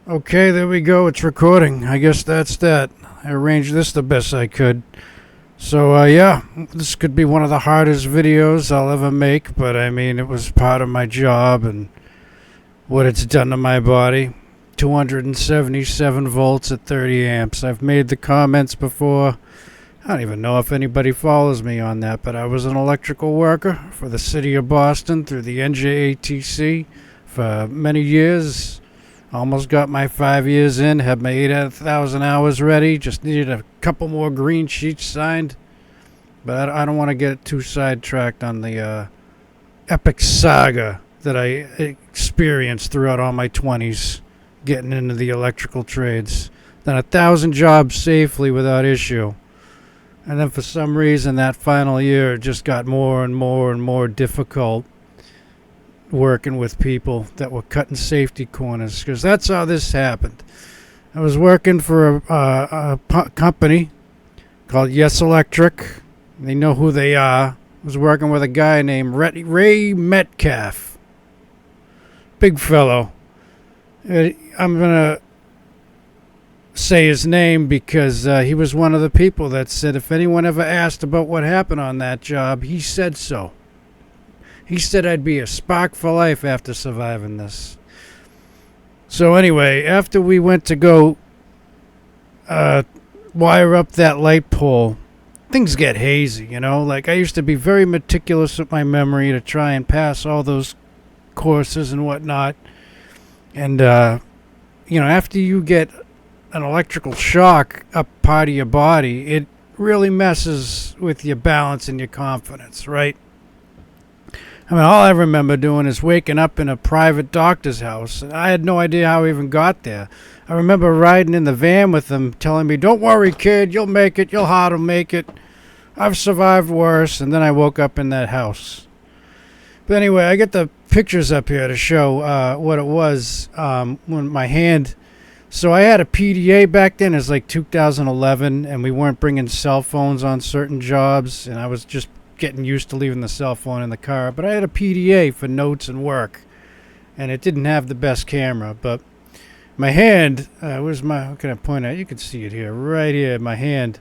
Okay, there we go. It's recording. I guess that's that. I arranged this the best I could. So, yeah, this could be one of the hardest videos I'll ever make, but I mean, it was part of my job and what it's done to my body. 277 volts at 30 amps. I've made the comments before. I don't even know if anybody follows me on that, but I was an electrical worker for the city of Boston through the NJATC for many years. Almost got my 5 years in, had my 8,000 hours ready, just needed a couple more green sheets signed. But I don't want to get too sidetracked on the epic saga that I experienced throughout all my 20s, getting into the electrical trades. Done 1,000 jobs safely without issue. And then for some reason that final year just got more and more and more difficult working with people that were cutting safety corners, because that's how this happened. I was working for a company called Yes Electric. They know who they are. I was working with a guy named Ray Metcalf. Big fellow. I'm going to say his name because he was one of the people that said if anyone ever asked about what happened on that job, he said so. He said I'd be a spark for life after surviving this. So anyway, after we went to go wire up that light pole, things get hazy, you know? Like, I used to be very meticulous with my memory to try and pass all those courses and whatnot. And, after you get an electrical shock up part of your body, it really messes with your balance and your confidence, right? I mean, all I remember doing is waking up in a private doctor's house. I had no idea how I even got there. I remember riding in the van with them, telling me, "Don't worry, kid, you'll make it. You'll hard to make it. I've survived worse." And then I woke up in that house. But anyway, I get the pictures up here to show what it was when my hand. So I had a PDA back then. It was like 2011, and we weren't bringing cell phones on certain jobs, and I was just getting used to leaving the cell phone in the car. But I had a PDA for notes and work, and it didn't have the best camera. But my hand, how can I point at? You can see it here, right here, my hand.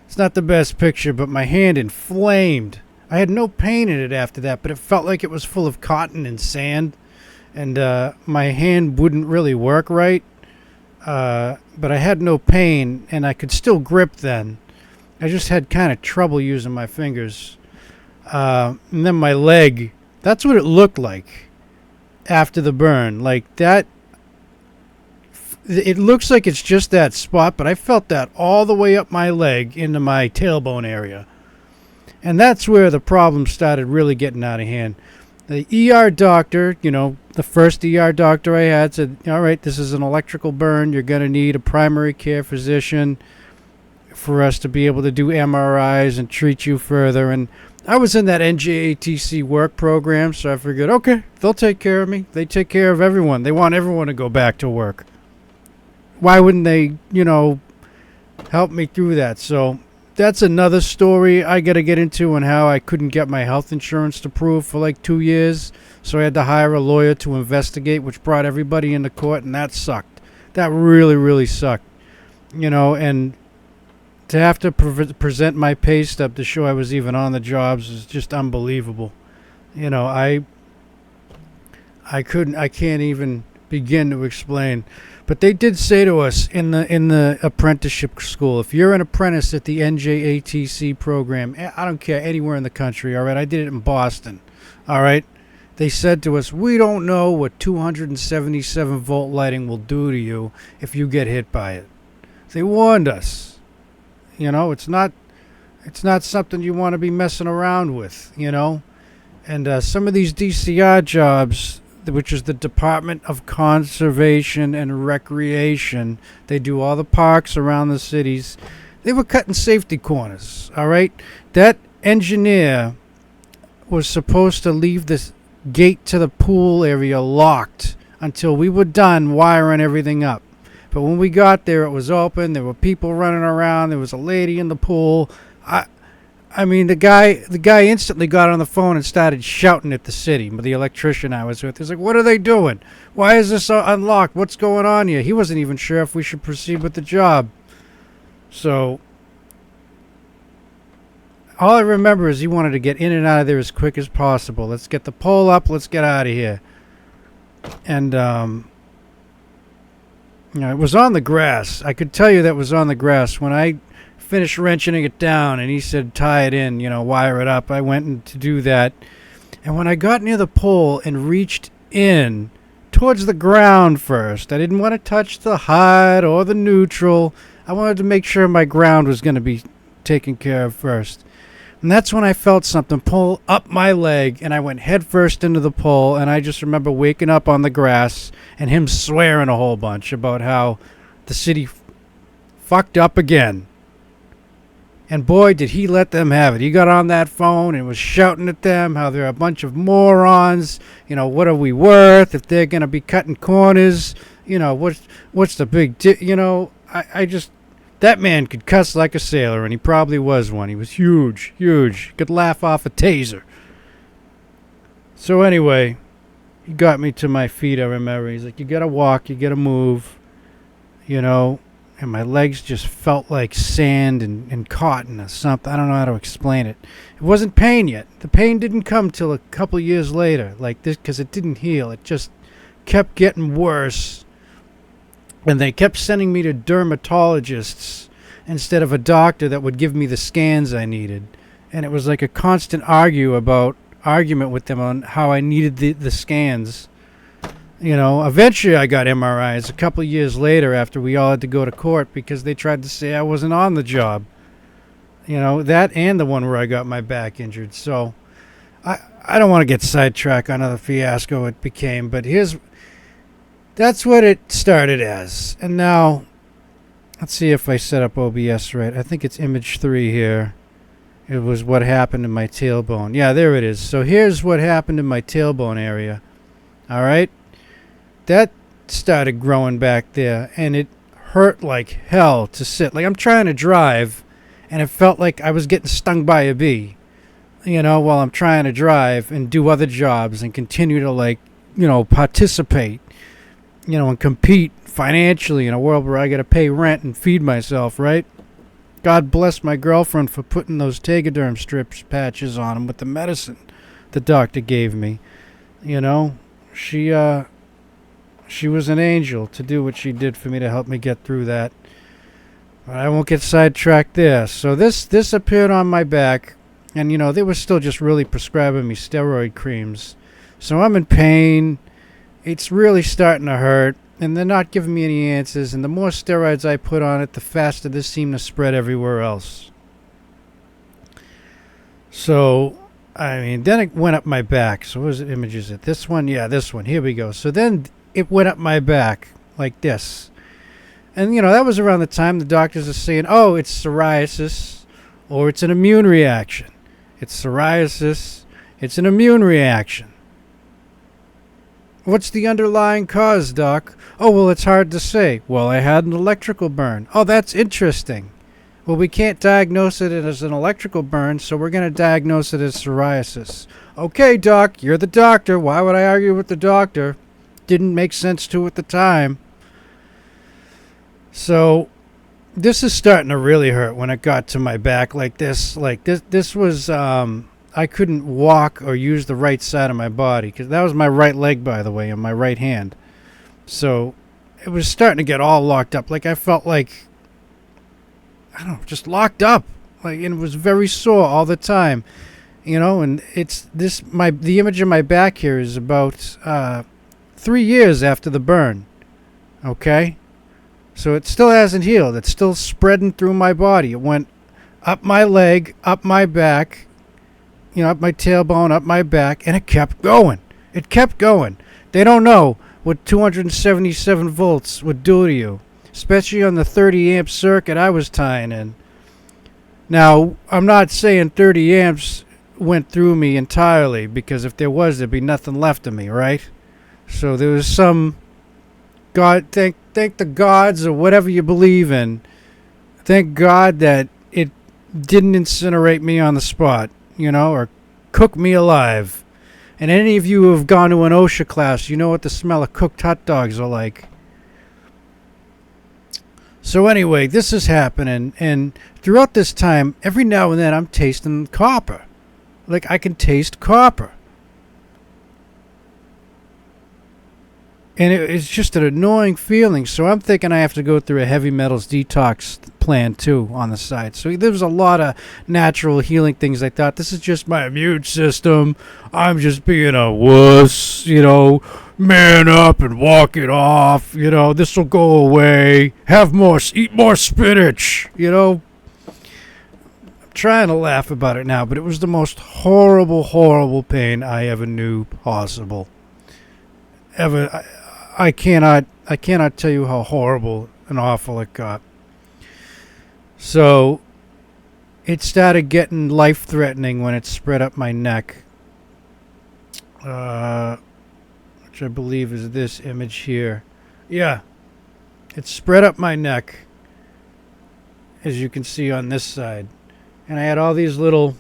It's not the best picture, but my hand inflamed. I had no pain in it after that, but it felt like it was full of cotton and sand, and my hand wouldn't really work right. But I had no pain, and I could still grip then. I just had kind of trouble using my fingers. And then my leg, that's what it looked like after the burn. Like that, it looks like it's just that spot, but I felt that all the way up my leg into my tailbone area. And that's where the problem started really getting out of hand. The ER doctor, the first ER doctor I had said, "All right, this is an electrical burn. You're going to need a primary care physician for us to be able to do MRIs and treat you further." And I was in that NJATC work program, so I figured, okay, they'll take care of me. They take care of everyone. They want everyone to go back to work. Why wouldn't they, help me through that? So that's another story I got to get into, on how I couldn't get my health insurance to prove for like 2 years. So I had to hire a lawyer to investigate, which brought everybody into court, and that sucked. That really, really sucked. And to have to present my pay stub to show I was even on the jobs is just unbelievable. I can't even begin to explain. But they did say to us in the apprenticeship school, if you're an apprentice at the NJATC program, I don't care, anywhere in the country, all right? I did it in Boston, all right? They said to us, we don't know what 277 volt lighting will do to you if you get hit by it. They warned us. It's not something you want to be messing around with, And some of these DCR jobs, which is the Department of Conservation and Recreation, they do all the parks around the cities. They were cutting safety corners, all right? That engineer was supposed to leave this gate to the pool area locked until we were done wiring everything up. But when we got there, it was open. There were people running around. There was a lady in the pool. I mean, the guy instantly got on the phone and started shouting at the city, the electrician I was with. He's like, "What are they doing? Why is this unlocked? What's going on here?" He wasn't even sure if we should proceed with the job. So all I remember is he wanted to get in and out of there as quick as possible. Let's get the pole up. Let's get out of here. And it was on the grass. I could tell you that was on the grass when I finished wrenching it down, and he said tie it in, wire it up. I went in to do that, and when I got near the pole and reached in towards the ground first, I didn't want to touch the hot or the neutral. I wanted to make sure my ground was going to be taken care of first. And that's when I felt something pull up my leg, and I went head first into the pole, and I just remember waking up on the grass and him swearing a whole bunch about how the city fucked up again. And boy, did he let them have it. He got on that phone and was shouting at them how they're a bunch of morons. What are we worth if they're going to be cutting corners? What's the big deal? I just... That man could cuss like a sailor, and he probably was one. He was huge, huge. Could laugh off a taser. So anyway, he got me to my feet, I remember. He's like, you got to walk, you got to move, and my legs just felt like sand and cotton or something. I don't know how to explain it. It wasn't pain yet. The pain didn't come till a couple years later, like this, because it didn't heal. It just kept getting worse. And they kept sending me to dermatologists instead of a doctor that would give me the scans I needed. And it was like a constant argument with them on how I needed the scans. Eventually I got MRIs a couple of years later after we all had to go to court because they tried to say I wasn't on the job. That and the one where I got my back injured. So I don't want to get sidetracked on the fiasco it became, but that's what it started as. And now, let's see if I set up OBS right. I think it's image 3 here. It was what happened in my tailbone. Yeah, there it is. So here's what happened in my tailbone area. All right? That started growing back there, and it hurt like hell to sit. Like I'm trying to drive, and it felt like I was getting stung by a bee, while I'm trying to drive and do other jobs and continue to, participate. And compete financially in a world where I got to pay rent and feed myself, right? God bless my girlfriend for putting those Tegaderm strips patches on them with the medicine the doctor gave me. She was an angel to do what she did for me to help me get through that. But I won't get sidetracked there. So this appeared on my back, and they were still just really prescribing me steroid creams. So I'm in pain. It's really starting to hurt, and they're not giving me any answers, and the more steroids I put on it, the faster this seemed to spread everywhere else. So, then it went up my back. So what image is it? This one? Yeah, this one. Here we go. So then it went up my back like this. And, that was around the time the doctors are saying, oh, it's psoriasis, or it's an immune reaction. It's psoriasis. It's an immune reaction. What's the underlying cause, Doc? Oh, well, it's hard to say. Well, I had an electrical burn. Oh, that's interesting. Well, we can't diagnose it as an electrical burn, so we're going to diagnose it as psoriasis. Okay, Doc, you're the doctor. Why would I argue with the doctor? Didn't make sense to at the time. So, this is starting to really hurt when it got to my back like this. This was... I couldn't walk or use the right side of my body because that was my right leg, by the way, and my right hand. So it was starting to get all locked up. Like I felt like, I don't know, just locked up. And it was very sore all the time, and it's the image of my back here is about 3 years after the burn. Okay. So it still hasn't healed. It's still spreading through my body. It went up my leg, up my back, up my tailbone, up my back, and it kept going. It kept going. They don't know what 277 volts would do to you, especially on the 30 amp circuit I was tying in. Now, I'm not saying 30 amps went through me entirely, because if there was, there'd be nothing left of me, right? So there was some God, thank the gods or whatever you believe in. Thank God that it didn't incinerate me on the spot, or cook me alive. And any of you who have gone to an OSHA class, you know what the smell of cooked hot dogs are like. So anyway, this is happening, and throughout this time, every now and then I'm tasting copper. Like, I can taste copper. And it's just an annoying feeling. So I'm thinking I have to go through a heavy metals detox plan too on the side. So there was a lot of natural healing things. I thought, this is just my immune system. I'm just being a wuss, man up and walk it off. This will go away. Eat more spinach. I'm trying to laugh about it now, but it was the most horrible, horrible pain I ever knew possible. I cannot tell you how horrible and awful it got. So it started getting life-threatening when it spread up my neck, which I believe is this image here. Yeah, it spread up my neck, as you can see on this side. And I had all these little,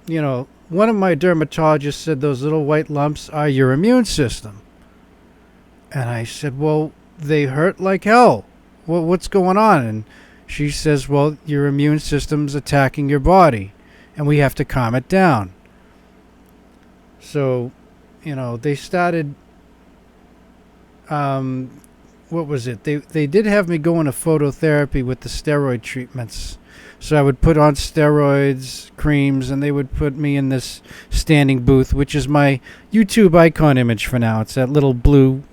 one of my dermatologists said those little white lumps are your immune system. And I said, well, they hurt like hell. Well, what's going on? And she says, well, your immune system's attacking your body, and we have to calm it down. So, they started, what was it? They did have me go into phototherapy with the steroid treatments. So I would put on steroids, creams, and they would put me in this standing booth, which is my YouTube icon image for now. It's that little blue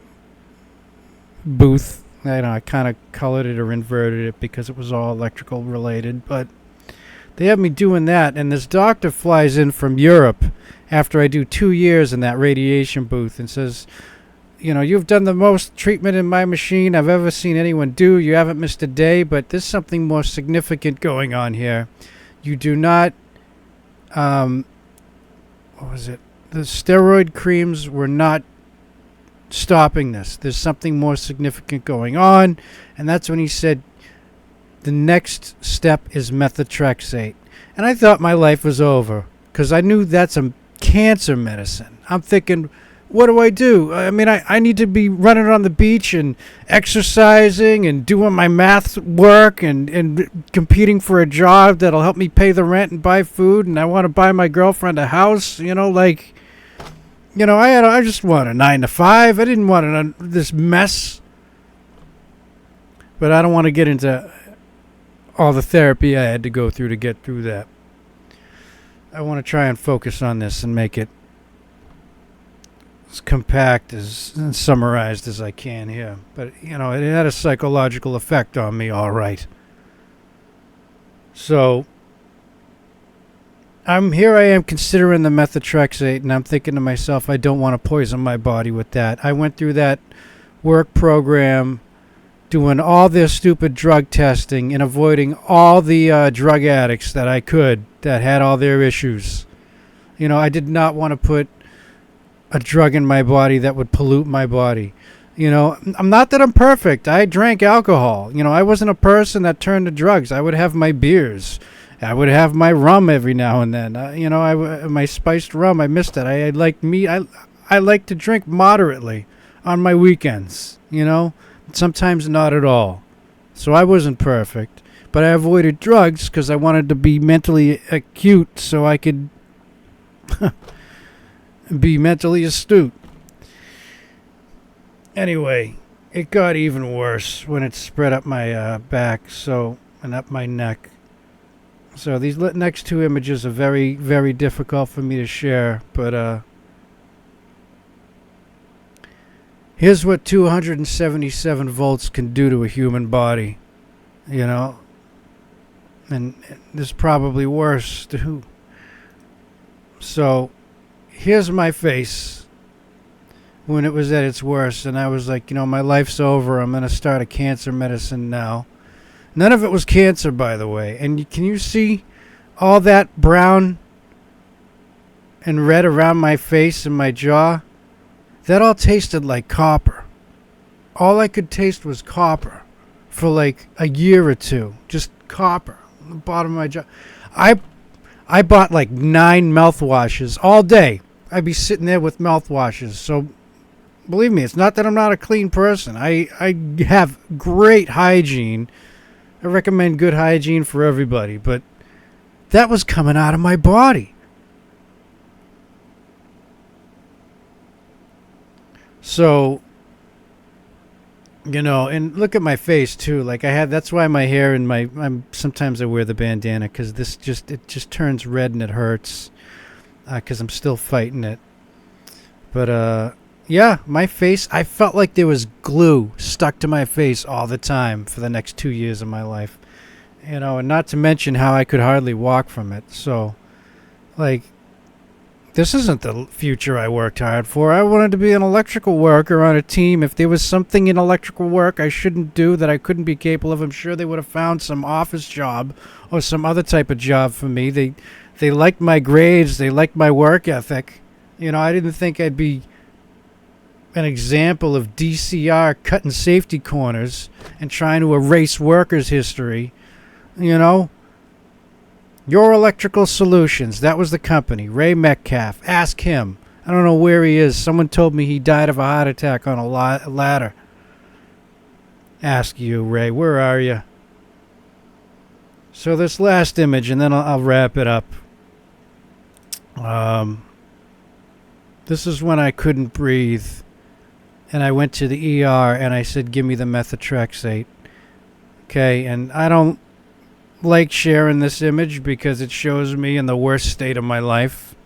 booth. I kind of colored it or inverted it because it was all electrical related, but they have me doing that, and this doctor flies in from Europe after I do 2 years in that radiation booth and says, you've done the most treatment in my machine I've ever seen anyone do. You haven't missed a day, but there's something more significant going on here. You do not, what was it? The steroid creams were not stopping this. There's something more significant going on. And that's when he said, the next step is methotrexate. And I thought my life was over because I knew that's a cancer medicine. I'm thinking, what do? I mean, I need to be running on the beach and exercising and doing my math work and competing for a job that'll help me pay the rent and buy food. And I want to buy my girlfriend a house, I just want a 9 to 5. I didn't want this mess. But I don't want to get into all the therapy I had to go through to get through that. I want to try and focus on this and make it as compact and summarized as I can here. But, it had a psychological effect on me, all right. So I am considering the methotrexate, and I'm thinking to myself, I don't want to poison my body with that. I went through that work program doing all this stupid drug testing and avoiding all the drug addicts that I could that had all their issues. I did not want to put a drug in my body that would pollute my body. I'm not that I'm perfect. I drank alcohol. I wasn't a person that turned to drugs. I would have my beers. I would have my rum every now and then. My spiced rum, I missed it. I like meat. I like to drink moderately on my weekends, sometimes not at all. So I wasn't perfect, but I avoided drugs because I wanted to be mentally acute so I could be mentally astute. Anyway, it got even worse when it spread up my back and up my neck. So these next two images are very, very difficult for me to share, but here's what 277 volts can do to a human body, and there's probably worse too. So here's my face when it was at its worst, and I was like, my life's over. I'm going to start a cancer medicine now. None of it was cancer, by the way. And can you see all that brown and red around my face and my jaw? That all tasted like copper. All I could taste was copper for like a year or two. Just copper. the bottom of my jaw. I bought like 9 mouthwashes all day. I'd be sitting there with mouthwashes. So believe me, it's not that I'm not a clean person. I have great hygiene. I recommend good hygiene for everybody, but that was coming out of my body. So, and look at my face too. Like that's why my hair and sometimes I wear the bandana because it just turns red and it hurts because I'm still fighting it. But yeah, my face, I felt like there was glue stuck to my face all the time for the next 2 years of my life. And not to mention how I could hardly walk from it. So, like, this isn't the future I worked hard for. I wanted to be an electrical worker on a team. If there was something in electrical work I shouldn't do that I couldn't be capable of, I'm sure they would have found some office job or some other type of job for me. They liked my grades. They liked my work ethic. I didn't think I'd be an example of DCR cutting safety corners and trying to erase workers' history. Your Electrical Solutions, that was the company. Ray Metcalf, ask him. I don't know where he is. Someone told me he died of a heart attack on a ladder. Ask you, Ray, where are you? So this last image, and then I'll wrap it up. This is when I couldn't breathe, and I went to the ER, and I said, give me the methotrexate. Okay, and I don't like sharing this image because it shows me in the worst state of my life.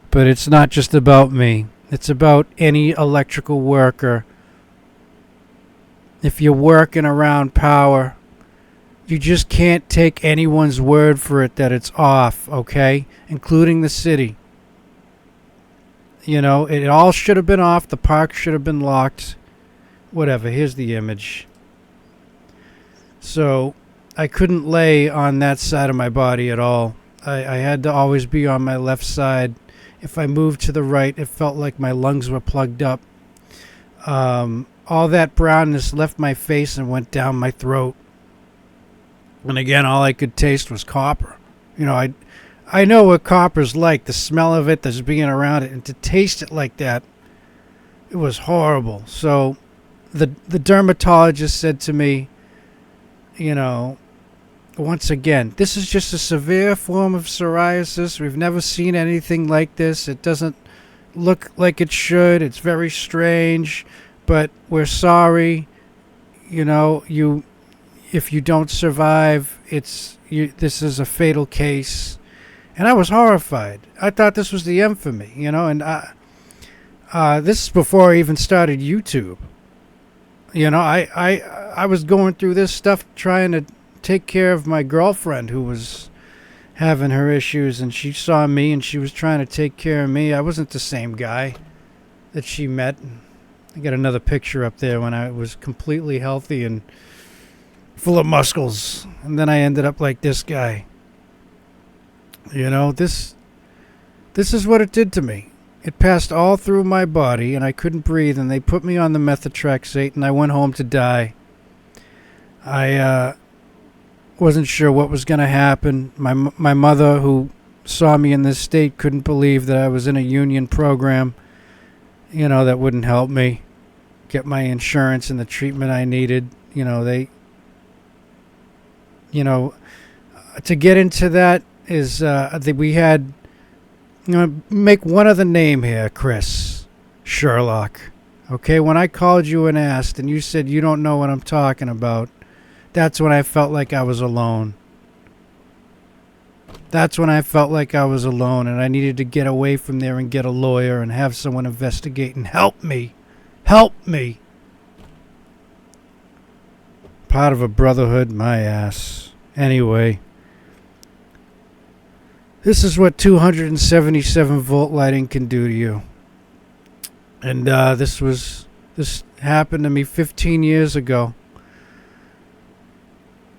But it's not just about me. It's about any electrical worker. If you're working around power, you just can't take anyone's word for it that it's off, okay? Including the city. It all should have been off. The park should have been locked. Whatever. Here's the image. So I couldn't lay on that side of my body at all. I had to always be on my left side. If I moved to the right, it felt like my lungs were plugged up. All that brownness left my face and went down my throat. And again, all I could taste was copper. I know what copper's like, the smell of it, just being around it, and to taste it like that, it was horrible. So the dermatologist said to me, once again, this is just a severe form of psoriasis. We've never seen anything like this. It doesn't look like it should. It's very strange, but we're sorry. If you don't survive, this is a fatal case. And I was horrified. I thought this was the end for me, and this is before I even started YouTube. I was going through this stuff trying to take care of my girlfriend who was having her issues, and she saw me and she was trying to take care of me. I wasn't the same guy that she met. I got another picture up there when I was completely healthy and full of muscles, and then I ended up like this guy. This is what it did to me. It passed all through my body, and I couldn't breathe, and they put me on the methotrexate, and I went home to die. I wasn't sure what was going to happen. My mother, who saw me in this state, couldn't believe that I was in a union program, that wouldn't help me get my insurance and the treatment I needed. To get into that is we had... make one other name here, Chris. Sherlock. Okay, when I called you and asked, and you said you don't know what I'm talking about, that's when I felt like I was alone. That's when I felt like I was alone, and I needed to get away from there and get a lawyer and have someone investigate and help me. Help me. Part of a brotherhood, my ass. Anyway. This is what 277 volt lighting can do to you. And this happened to me 15 years ago.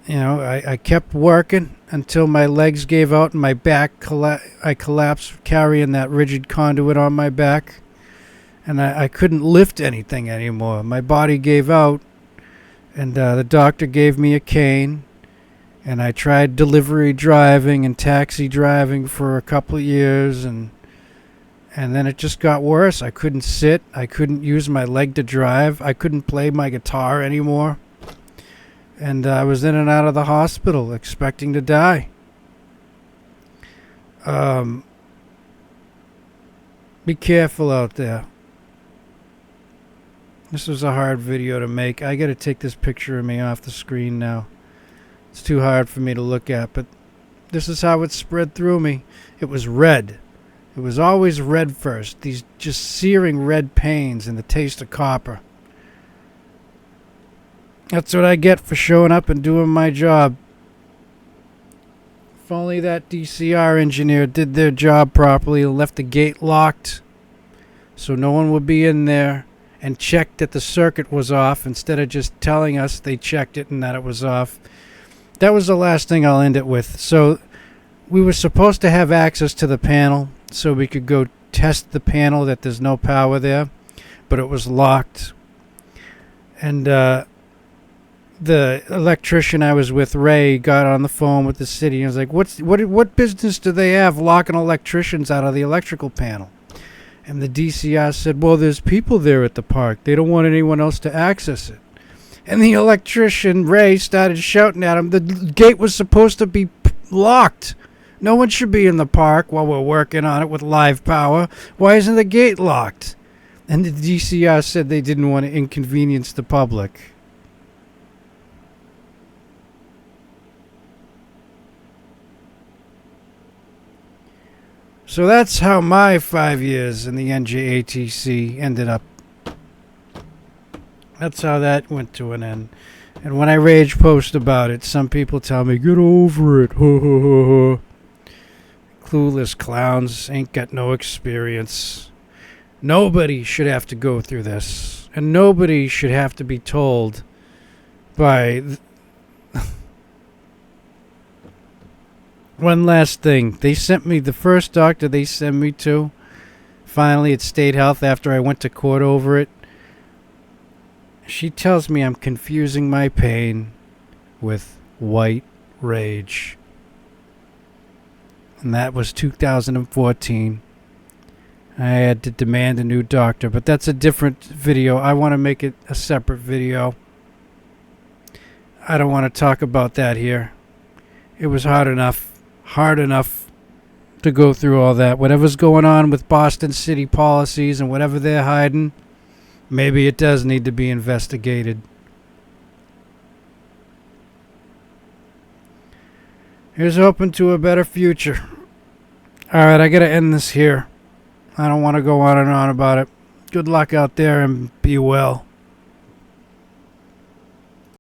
I kept working until my legs gave out and my back I collapsed carrying that rigid conduit on my back. And I couldn't lift anything anymore. My body gave out, and the doctor gave me a cane. And I tried delivery driving and taxi driving for a couple of years, and then it just got worse. I couldn't sit. I couldn't use my leg to drive. I couldn't play my guitar anymore. And I was in and out of the hospital expecting to die. Be careful out there. This was a hard video to make. I gotta take this picture of me off the screen now. It's too hard for me to look at, but this is how it spread through me. It was red. It was always red first. These just searing red pains and the taste of copper. That's what I get for showing up and doing my job. If only that DCR engineer did their job properly and left the gate locked so no one would be in there, and checked that the circuit was off instead of just telling us they checked it and that it was off. That was the last thing I'll end it with. So we were supposed to have access to the panel so we could go test the panel that there's no power there, but it was locked. And the electrician I was with, Ray, got on the phone with the city and was like, what business do they have locking electricians out of the electrical panel? And the DCR said, well, there's people there at the park. They don't want anyone else to access it. And the electrician, Ray, started shouting at him, the gate was supposed to be locked. No one should be in the park while we're working on it with live power. Why isn't the gate locked? And the DCR said they didn't want to inconvenience the public. So that's how my 5 years in the NJATC ended up. That's how that went to an end. And when I rage post about it, some people tell me, get over it. Ho, ho, ho, ho. Clueless clowns ain't got no experience. Nobody should have to go through this. And nobody should have to be told by... One last thing. They sent me, the first doctor they sent me to, finally at State Health after I went to court over it, she tells me I'm confusing my pain with white rage. And that was 2014. I had to demand a new doctor, but that's a different video. I want to make it a separate video. I don't want to talk about that here. It was hard enough to go through all that. Whatever's going on with Boston City policies and whatever they're hiding, maybe it does need to be investigated. Here's hoping to a better future. Alright, I gotta end this here. I don't want to go on and on about it. Good luck out there and be well.